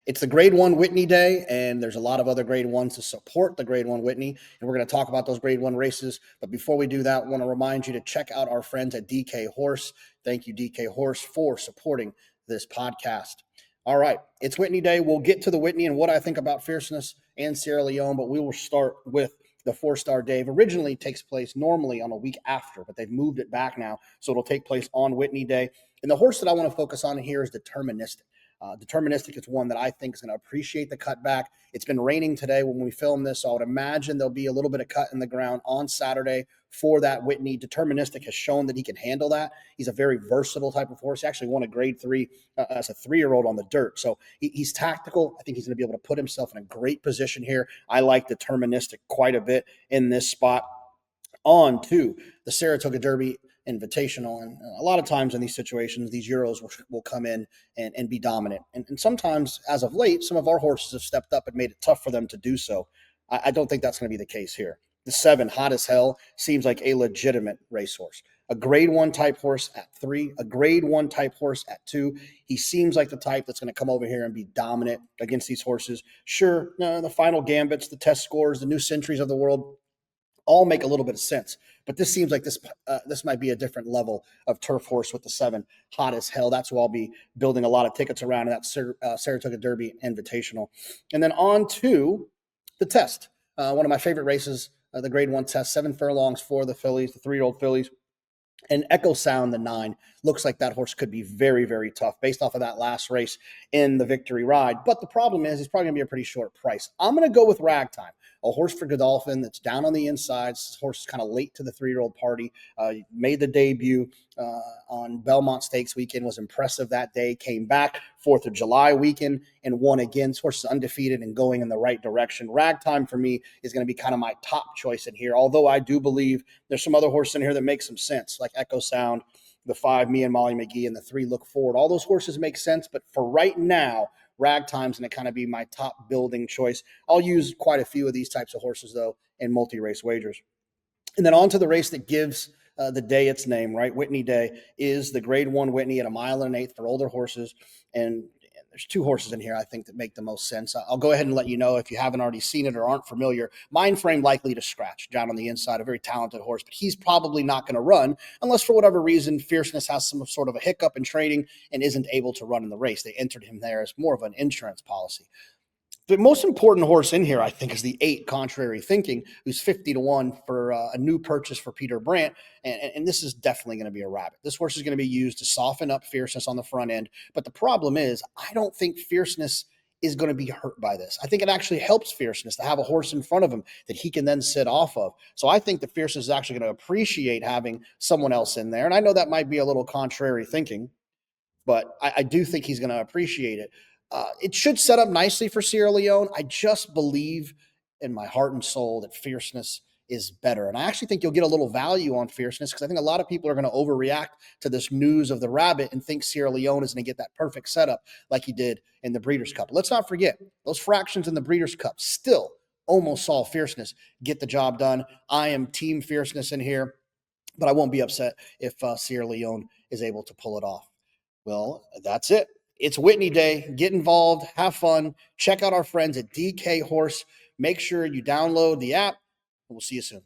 It's the grade one Whitney day, and there's a lot of other grade ones to support the grade one Whitney. And we're going to talk about those grade one races. But before we do that, I want to remind you to check out our friends at DK Horse. Thank you, DK Horse, for supporting this podcast. All right, it's Whitney day. We'll get to the Whitney and what I think about Fierceness and Sierra Leone, but we will start with the Fourstardave. Originally takes place normally on a week after, but they've moved it back now, so it'll take place on Whitney Day. And the horse that I want to focus on here is Deterministic. Deterministic is one that I think is going to appreciate the cutback. It's been raining today when we film this, so I would imagine there'll be a little bit of cut in the ground on Saturday for that Whitney. Deterministic has shown that he can handle that. He's a very versatile type of horse. He actually won a grade 3 as a 3-year-old on the dirt. So he's tactical. I think he's going to be able to put himself in a great position here. I like Deterministic quite a bit in this spot. On to the Saratoga Derby Invitational. And a lot of times in these situations, these Euros will come in and be dominant. And sometimes, as of late, some of our horses have stepped up and made it tough for them to do so. I don't think that's going to be the case here. The 7, Hot as Hell, seems like a legitimate racehorse. A grade 1 type horse at 3, a grade 1 type horse at 2. He seems like the type that's going to come over here and be dominant against these horses. Sure, the Final Gambits, the test scores, the New Centuries of the world, all make a little bit of sense. But this seems like this might be a different level of turf horse with the 7, Hot as Hell. That's who I'll be building a lot of tickets around in that Saratoga Derby Invitational. And then on to the test. One of my favorite races, the grade 1 test, 7 furlongs for the fillies, the 3-year-old fillies. And Echo Sound, the 9, looks like that horse could be very, very tough based off of that last race in the Victory Ride. But the problem is, it's probably going to be a pretty short price. I'm going to go with Ragtime, a horse for Godolphin that's down on the inside. This horse is kind of late to the 3-year-old party. Made the debut on Belmont Stakes weekend, was impressive that day, came back 4th of July weekend and won again. This horse is undefeated and going in the right direction. Ragtime, for me, is going to be kind of my top choice in here, although I do believe there's some other horses in here that make some sense, like Echo Sound, the 5, Me and Molly McGee, and the 3, Look Forward. All those horses make sense, but for right now, Ragtime's going to kind of be my top building choice. I'll use quite a few of these types of horses, though, in multi-race wagers. And then on to the race that gives the day its name, right? Whitney Day is the grade 1 Whitney at 1 1/8 for older horses. And there's 2 horses in here I think that make the most sense. I'll go ahead and let you know if you haven't already seen it or aren't familiar. Mind Frame likely to scratch down on the inside, a very talented horse, but he's probably not going to run unless for whatever reason Fierceness has some sort of a hiccup in training and isn't able to run in the race. They entered him there as more of an insurance policy. The most important horse in here, I think, is the 8, Contrary Thinking, who's 50-1 for a new purchase for Peter Brandt. And this is definitely going to be a rabbit. This horse is going to be used to soften up Fierceness on the front end. But the problem is, I don't think Fierceness is going to be hurt by this. I think it actually helps Fierceness to have a horse in front of him that he can then sit off of. So I think that Fierceness is actually going to appreciate having someone else in there. And I know that might be a little contrary thinking, but I do think he's going to appreciate it. It should set up nicely for Sierra Leone. I just believe in my heart and soul that Fierceness is better. And I actually think you'll get a little value on Fierceness because I think a lot of people are going to overreact to this news of the rabbit and think Sierra Leone is going to get that perfect setup like he did in the Breeders' Cup. Let's not forget, those fractions in the Breeders' Cup still almost saw Fierceness get the job done. I am team Fierceness in here, but I won't be upset if Sierra Leone is able to pull it off. Well, that's it. It's Whitney Day. Get involved. Have fun. Check out our friends at DK Horse. Make sure you download the app. We'll see you soon.